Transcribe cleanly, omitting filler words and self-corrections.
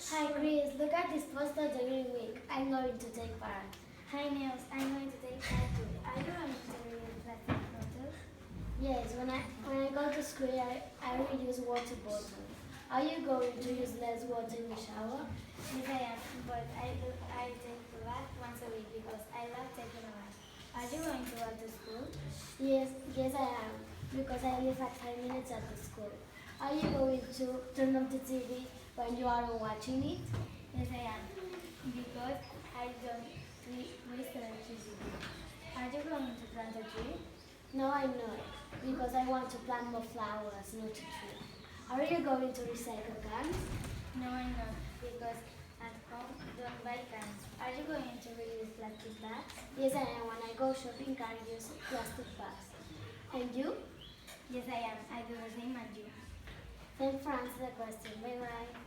Hi Chris, look at this poster during week. I'm going to take part. Hi Niels, I'm going to take part too. Are you going to read plastic bottles? Yes, when I go to school, I reuse water bottles. Are you going to use less water in the shower? Yes, I am, but I take a bath once a week because I love taking a bath. Are you going to walk to school? Yes, I am, because I live at 5 minutes at the school. Are you going to turn off the TV when you are watching it? Yes, I am, because I don't waste electricity. Are you going to plant a tree? No, I'm not, because I want to plant more flowers, not a tree. Are you going to recycle cans? No, I'm not, because at home don't buy cans. Are you going to reuse plastic bags? Yes, I am. When I go shopping, I use plastic bags. And you? Yes, I am. I do the same as you. Thanks for answering the question. Bye bye.